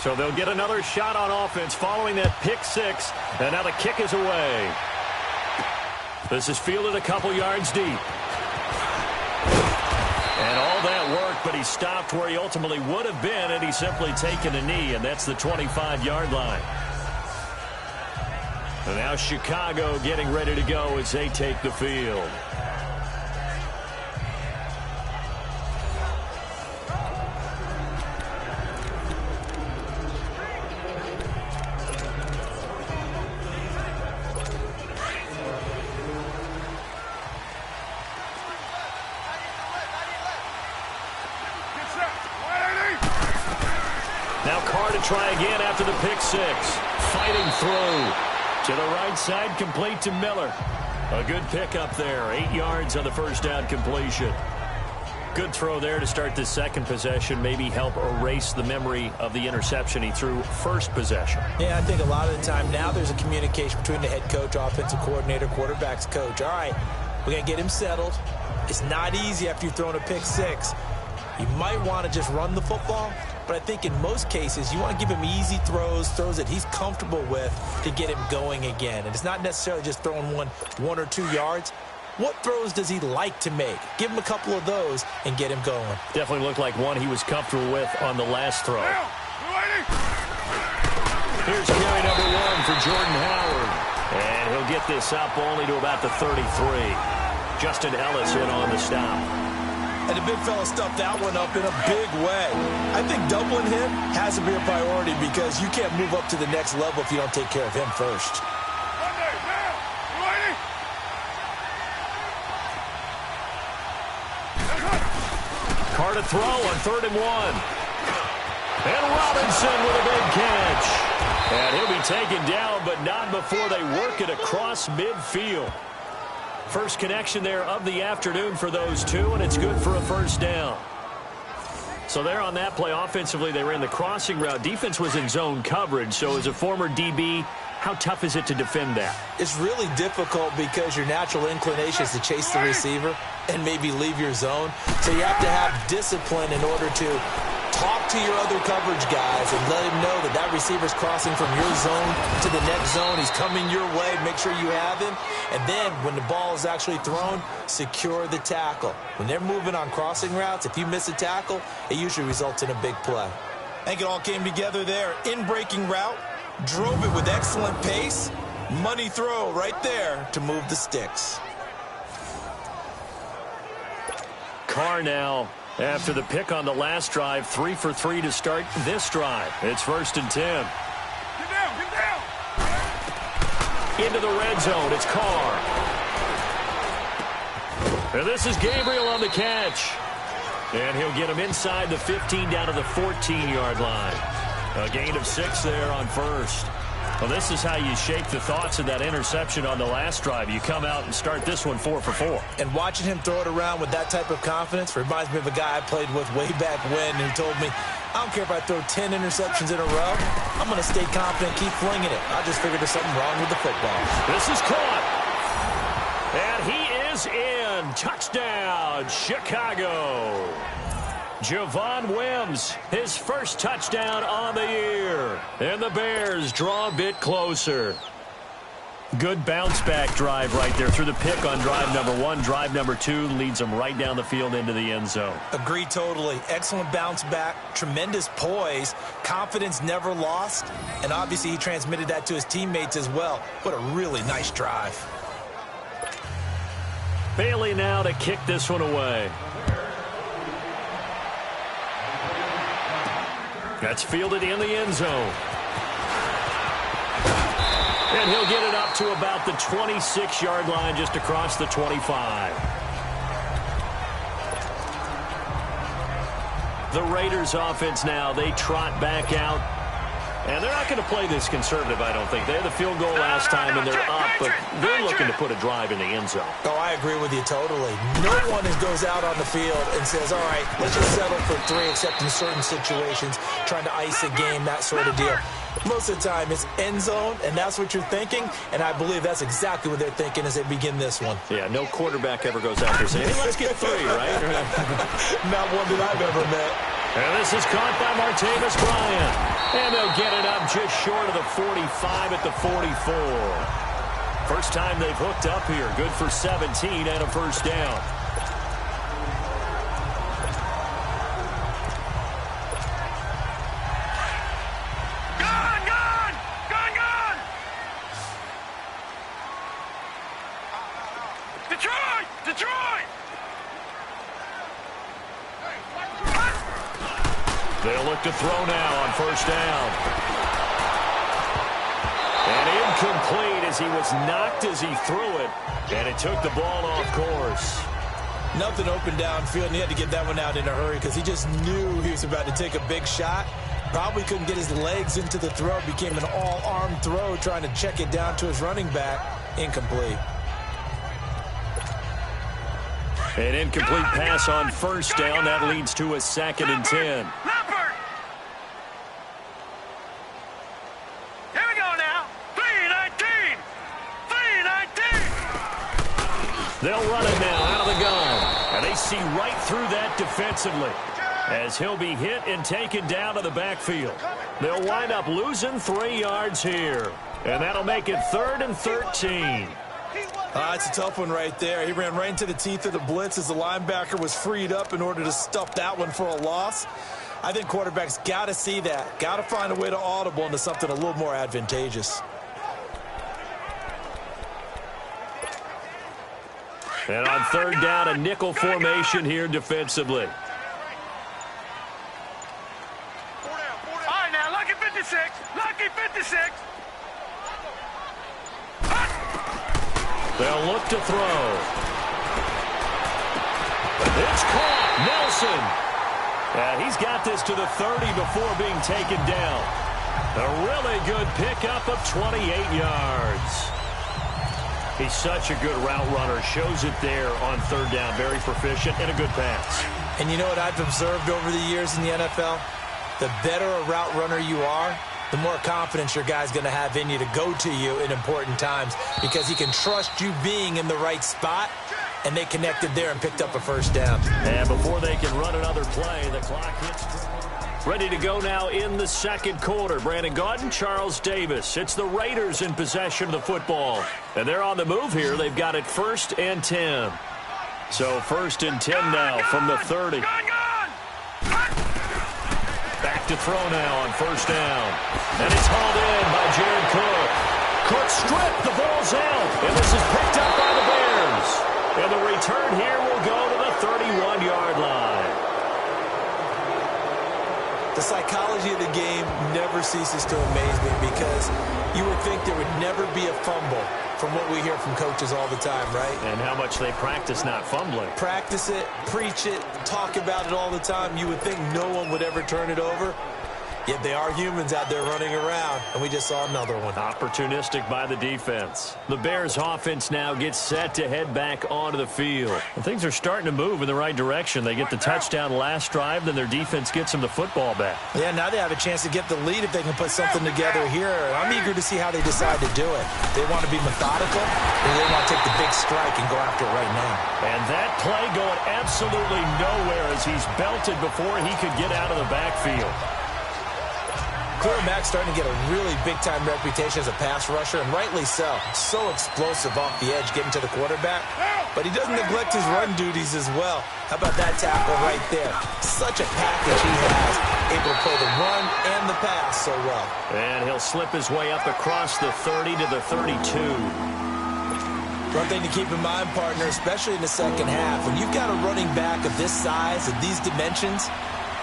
So they'll get another shot on offense following that pick six. And now the kick is away. This is fielded a couple yards deep. And all that work, but he stopped where he ultimately would have been, and he's simply taken a knee, and that's the 25-yard line. And now Chicago getting ready to go as they take the field. Try again after the pick six. Fighting through. To the right side, complete to Miller. A good pickup there. 8 yards on the first down completion. Good throw there to start the second possession. Maybe help erase the memory of the interception he threw first possession. Yeah, I think a lot of the time now there's a communication between the head coach, offensive coordinator, quarterback's coach. All right, we're going to get him settled. It's not easy after you've thrown a pick six. You might want to just run the football, but I think in most cases you want to give him easy throws that he's comfortable with to get him going again. And it's not necessarily just throwing one or 2 yards. What throws does he like to make? Give him a couple of those and get him going. Definitely looked like one he was comfortable with on the last throw. Here's carry number 1 for Jordan Howard. And he'll get this up only to about the 33. Justin Ellis in on the stop. And the big fella stuffed that one up in a big way. I think doubling him has to be a priority because you can't move up to the next level if you don't take care of him first. Carr to throw on 3rd and 1. And Robinson with a big catch. And he'll be taken down, but not before they work it across midfield. First connection there of the afternoon for those two, and it's good for a first down. So there on that play, offensively, they ran the crossing route. Defense was in zone coverage, so as a former DB, how tough is it to defend that? It's really difficult because your natural inclination is to chase the receiver and maybe leave your zone. So you have to have discipline in order to talk to your other coverage guys and let him know that that receiver's crossing from your zone to the next zone. He's coming your way. Make sure you have him. And then when the ball is actually thrown, secure the tackle. When they're moving on crossing routes, if you miss a tackle, it usually results in a big play. I think it all came together there. In-breaking route, drove it with excellent pace. Money throw right there to move the sticks. Carr now, after the pick on the last drive, 3 for 3 to start this drive. It's 1st and 10. Get down. Into the red zone, it's Carr. And this is Gabriel on the catch. And he'll get him inside the 15 down to the 14-yard line. A gain of 6 there on first. Well, this is how you shake the thoughts of that interception on the last drive. You come out and start this one 4 for 4. And watching him throw it around with that type of confidence reminds me of a guy I played with way back when who told me, I don't care if I throw 10 interceptions in a row. I'm going to stay confident, keep flinging it. I just figured there's something wrong with the football. This is caught. And he is in. Touchdown, Chicago. Javon Wims, his first touchdown on the year. And the Bears draw a bit closer. Good bounce-back drive right there through the pick on drive number 1. Drive number 2 leads them right down the field into the end zone. Agree totally. Excellent bounce-back, tremendous poise, confidence never lost, and obviously he transmitted that to his teammates as well. What a really nice drive. Bailey now to kick this one away. That's fielded in the end zone. And he'll get it up to about the 26-yard line, just across the 25. The Raiders offense now, they trot back out. And they're not going to play this conservative, I don't think. They had the field goal last time, and they're up, but they're looking to put a drive in the end zone. Oh, I agree with you totally. No one goes out on the field and says, all right, let's just settle for 3, except in certain situations, trying to ice a game, that sort of deal. Most of the time, it's end zone, and that's what you're thinking, and I believe that's exactly what they're thinking as they begin this one. Yeah, no quarterback ever goes out there saying, hey, let's get 3, right? Not one that I've ever met. And this is caught by Martavis Bryant. And they'll get it up just short of the 45 at the 44. First time they've hooked up here. Good for 17 and a first down. They'll look to throw now on first down. And incomplete as he was knocked as he threw it. And it took the ball off course. Nothing open downfield, and he had to get that one out in a hurry because he just knew he was about to take a big shot. Probably couldn't get his legs into the throw. Became an all-arm throw trying to check it down to his running back. Incomplete. An incomplete pass on first down. That leads to a 2nd and 10. Here we go now. 3-19. 3-19. They'll run it now out of the gun. And they see right through that defensively as he'll be hit and taken down to the backfield. They'll wind up losing 3 yards here. And that'll make it 3rd and 13. It's a tough one right there. He ran right into the teeth of the blitz as the linebacker was freed up in order to stuff that one for a loss. I think quarterbacks got to see that. Got to find a way to audible into something a little more advantageous. And on 3rd down, a nickel formation here defensively. All right, now, lucky 56. Lucky 56. They'll look to throw. It's caught. Nelson. And he's got this to the 30 before being taken down. A really good pickup of 28 yards. He's such a good route runner. Shows it there on 3rd down. Very proficient and a good pass. And you know what I've observed over the years in the NFL? The better a route runner you are, the more confidence your guy's going to have in you to go to you in important times because he can trust you being in the right spot, and they connected there and picked up a first down. And before they can run another play, the clock hits. Ready to go now in the 2nd quarter. Brandon Gaudin, Charles Davis. It's the Raiders in possession of the football. And they're on the move here. They've got it 1st and 10. So 1st and 10 now from the 30. Back to throw now on 1st down. And it's hauled in by Jared Cook. Cook stripped. The ball's out. And this is picked up by the Bears. And the return here will go to the 31-yard line. The psychology of the game never ceases to amaze me because you would think there would never be a fumble from what we hear from coaches all the time, right? And how much they practice not fumbling. Practice it, preach it, talk about it all the time. You would think no one would ever turn it over. Yet they are humans out there running around, and we just saw another one. Opportunistic by the defense. The Bears offense now gets set to head back onto the field. And things are starting to move in the right direction. They get the touchdown last drive, then their defense gets them the football back. Yeah, now they have a chance to get the lead if they can put something together here. I'm eager to see how they decide to do it. They want to be methodical, or they want to take the big strike and go after it right now. And that play going absolutely nowhere as he's belted before he could get out of the backfield. Clear Mack's starting to get a really big-time reputation as a pass rusher, and rightly so. So explosive off the edge getting to the quarterback. But he doesn't neglect his run duties as well. How about that tackle right there? Such a package he has, able to play the run and the pass so well. And he'll slip his way up across the 30 to the 32. One thing to keep in mind, partner, especially in the second half, when you've got a running back of this size, of these dimensions,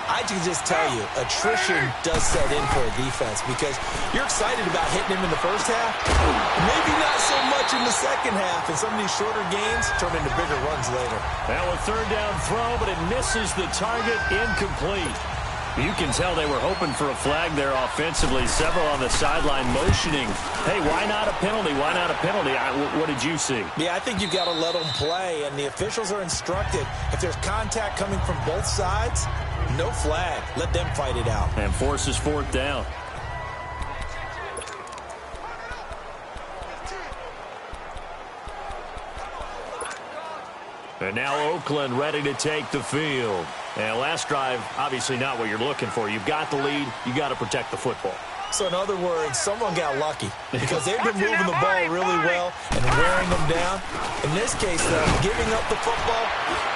I can just tell you, attrition does set in for a defense because you're excited about hitting him in the first half, maybe not so much in the second half, and some of these shorter gains turn into bigger runs later. Now a 3rd down throw, but it misses the target, incomplete. You can tell they were hoping for a flag there offensively. Several on the sideline motioning. Hey, why not a penalty? Why not a penalty? What did you see? Yeah, I think you've got to let them play, and the officials are instructed. If there's contact coming from both sides, no flag. Let them fight it out. And forces 4th down. And now Oakland ready to take the field. And last drive, obviously not what you're looking for. You've got the lead. You got to protect the football. So in other words, someone got lucky because they've been moving the ball really well and wearing them down. In this case, though, giving up the football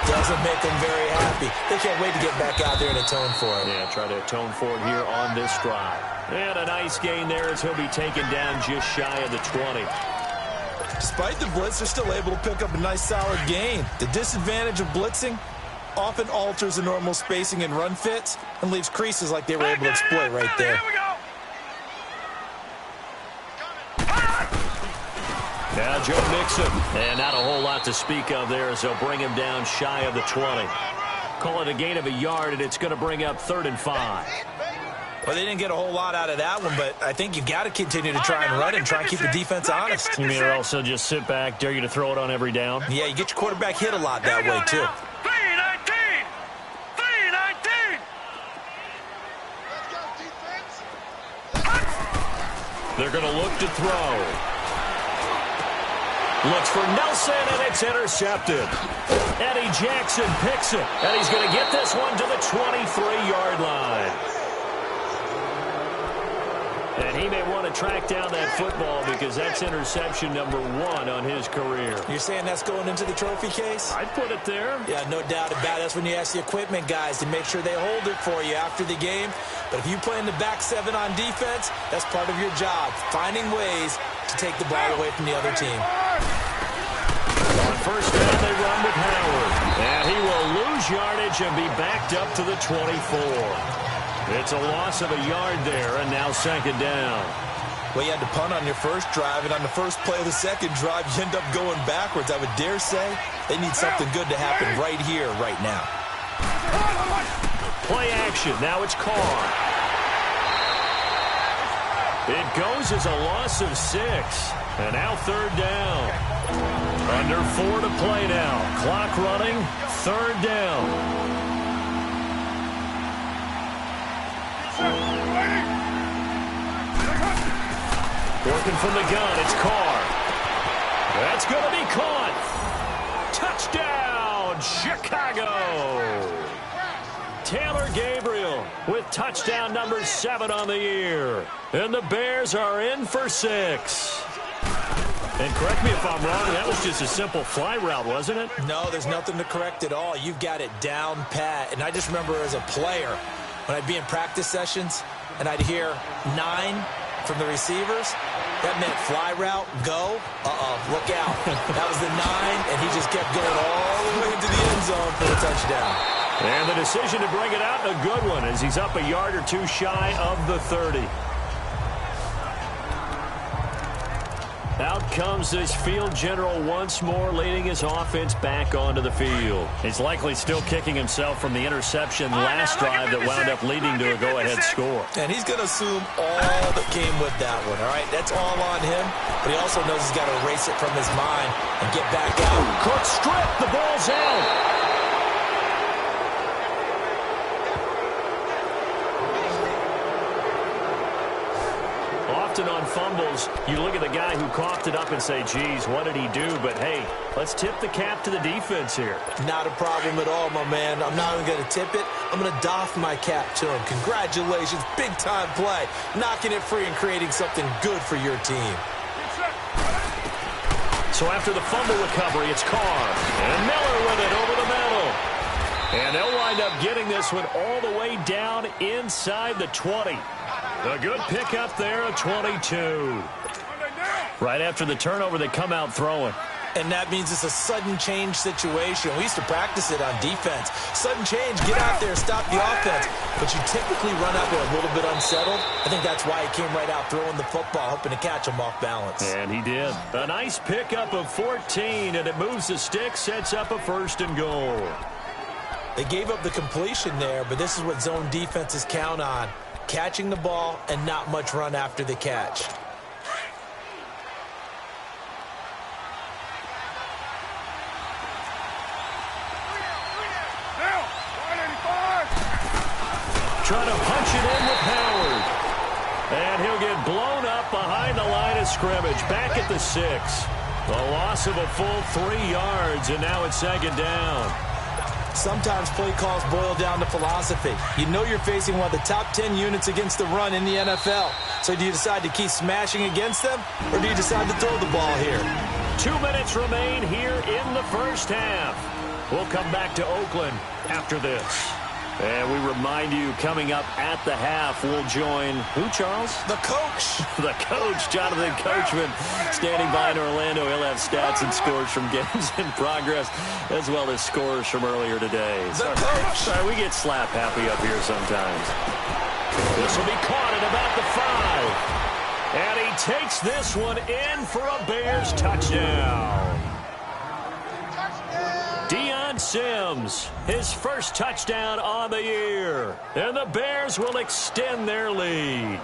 doesn't make them very happy. They can't wait to get back out there and atone for it. Yeah, try to atone for it here on this drive. And a nice gain there as he'll be taken down just shy of the 20. Despite the blitz, they're still able to pick up a nice, solid gain. The disadvantage of blitzing often alters the normal spacing and run fits and leaves creases like they were able to exploit right there. Now Joe Mixon, and not a whole lot to speak of there as they'll bring him down shy of the 20. Call it a gain of a yard, and it's going to bring up 3rd and 5. Well, they didn't get a whole lot out of that one, but I think you got to continue to try and run and try and keep the defense honest. You mean also just sit back, dare you to throw it on every down? Yeah, you get your quarterback hit a lot that way, too. 319! 319! They're going to look to throw. Looks for Nelson, and it's intercepted. Eddie Jackson picks it, and he's going to get this one to the 23-yard line. And he may want to track down that football because that's interception number 1 on his career. You're saying that's going into the trophy case? I'd put it there. Yeah, no doubt about it. That's when you ask the equipment guys to make sure they hold it for you after the game. But if you play in the back 7 on defense, that's part of your job, finding ways to take the ball away from the other team. On first down, they run with Howard. And he will lose yardage and be backed up to the 24. It's a loss of a yard there, and now 2nd down. Well, you had to punt on your first drive, and on the first play of the second drive, you end up going backwards. I would dare say they need something good to happen right here, right now. Play action. Now it's Carr. It goes as a loss of 6. And now 3rd down. Under 4 to play now. Clock running. 3rd down. Working from the gun, it's Carr. That's going to be caught. Touchdown, Chicago. Taylor Gabriel with touchdown number 7 on the year. And the Bears are in for 6. And correct me if I'm wrong, that was just a simple fly route, wasn't it? No, there's nothing to correct at all. You've got it down pat. And I just remember as a player, when I'd be in practice sessions and I'd hear 9 from the receivers, that meant fly route, go, look out. That was the 9, and he just kept going all the way into the end zone for the touchdown. And the decision to bring it out, a good one, as he's up a yard or 2 shy of the 30. Out comes this field general once more, leading his offense back onto the field. He's likely still kicking himself from the interception last drive that wound up leading to a go-ahead score. And he's going to assume all that came with that one, all right? That's all on him, but he also knows he's got to erase it from his mind and get back out. Cook stripped, the ball's out. Often on fumbles, you look at the guy who coughed it up and say, geez, what did he do? But, hey, let's tip the cap to the defense here. Not a problem at all, my man. I'm not even going to tip it. I'm going to doff my cap to him. Congratulations. Big-time play. Knocking it free and creating something good for your team. So after the fumble recovery, it's Carr. And Miller with it over the middle. And they'll wind up getting this one all the way down inside the 20. A good pickup there, a 22. Right after the turnover, they come out throwing. And that means it's a sudden change situation. We used to practice it on defense. Sudden change, get out there, stop the offense. But you typically run out there a little bit unsettled. I think that's why he came right out throwing the football, hoping to catch him off balance. And he did. A nice pickup of 14, and it moves the stick, sets up a 1st and goal. They gave up the completion there, but this is what zone defenses count on. Catching the ball and not much run after the catch. Trying to punch it in with Howard. And he'll get blown up behind the line of scrimmage. Back at the 6. A loss of a full 3 yards, and now it's 2nd down. Sometimes play calls boil down to philosophy. You know you're facing one of the top 10 units against the run in the NFL. So do you decide to keep smashing against them, or do you decide to throw the ball here? 2 minutes remain here in the first half. We'll come back to Oakland after this. And we remind you, coming up at the half, we'll join who, Charles? The coach. The coach, Jonathan Coachman, standing by in Orlando. He'll have stats and scores from games in progress, as well as scores from earlier today. The coach. Sorry, we get slap happy up here sometimes. This will be caught at about the 5. And he takes this one in for a Bears touchdown. Sims, his first touchdown on the year. And the Bears will extend their lead.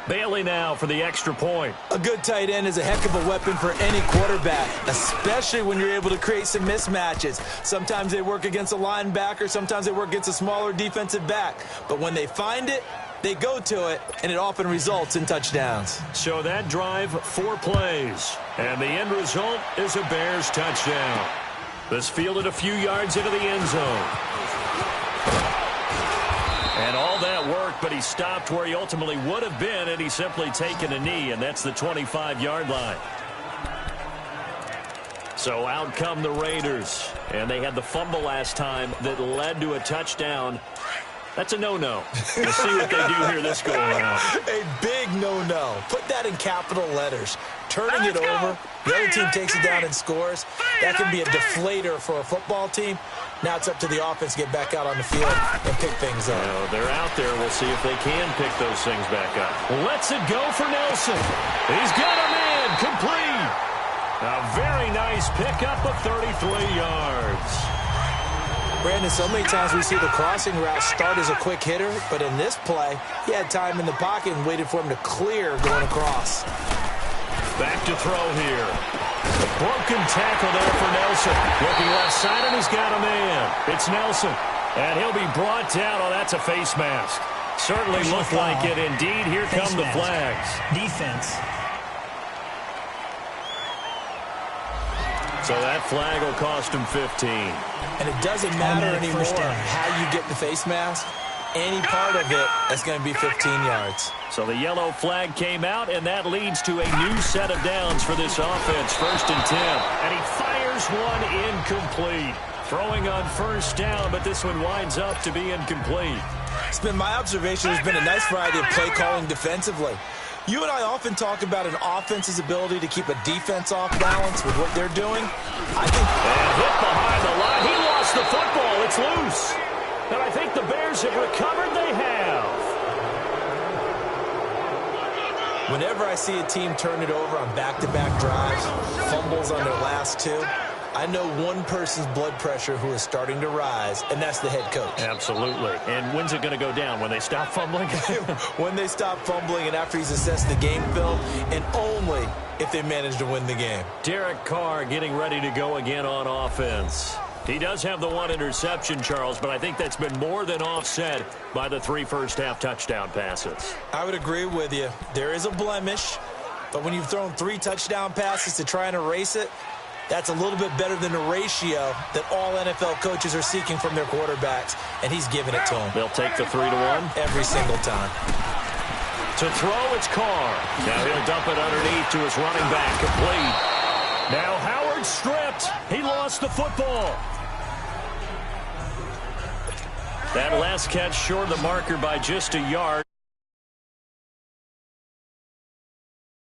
Bailey now for the extra point. A good tight end is a heck of a weapon for any quarterback, especially when you're able to create some mismatches. Sometimes they work against a linebacker, sometimes they work against a smaller defensive back. But when they find it, they go to it, and it often results in touchdowns. So that drive, 4 plays. And the end result is a Bears touchdown. This fielded a few yards into the end zone. And all that work, but he stopped where he ultimately would have been, and he's simply taken a knee, and that's the 25-yard line. So out come the Raiders, and they had the fumble last time that led to a touchdown. That's a no-no. We'll see what they do here this go-around. A big no-no. Put that in capital letters. Turning it over, the other team takes it down and scores. That can be a deflator for a football team. Now it's up to the offense to get back out on the field and pick things up. Well, they're out there. We'll see if they can pick those things back up. Let's it go for Nelson. He's got a man complete. A very nice pickup of 33 yards. Brandon, so many times we see the crossing route start as a quick hitter, but in this play, he had time in the pocket and waited for him to clear going across. Back to throw here. Broken tackle there for Nelson. Looking left side, and he's got a man. It's Nelson. And he'll be brought down. Oh, that's a face mask. Certainly looked like it. Indeed, here come the flags. Defense. So that flag will cost him 15. And it doesn't matter anymore how you get the face mask. Any part of it, that's going to be 15 yards. So the yellow flag came out, and that leads to a new set of downs for this offense. 1st and 10. And he fires one incomplete. Throwing on 1st down, but this one winds up to be incomplete. It's been my observation there's been a nice variety of play calling defensively. You and I often talk about an offense's ability to keep a defense off balance with what they're doing. I think... And hit behind the line. He lost the football. It's loose. And I think the Bears have recovered. They have. Whenever I see a team turn it over on back-to-back drives, fumbles on their last 2, I know one person's blood pressure who is starting to rise, and that's the head coach. Absolutely. And when's it going to go down? When they stop fumbling? When they stop fumbling and after he's assessed the game film, and only if they manage to win the game. Derek Carr getting ready to go again on offense. He does have the 1 interception, Charles, but I think that's been more than offset by the 3 first-half touchdown passes. I would agree with you. There is a blemish, but when you've thrown 3 touchdown passes to try and erase it, that's a little bit better than the ratio that all NFL coaches are seeking from their quarterbacks, and he's giving it to them. They'll take the 3-1 every single time. To throw, it's Carr. Now he'll dump it underneath to his running back, complete. Now Howard stripped. He lost the football. That last catch short of the marker by just a yard.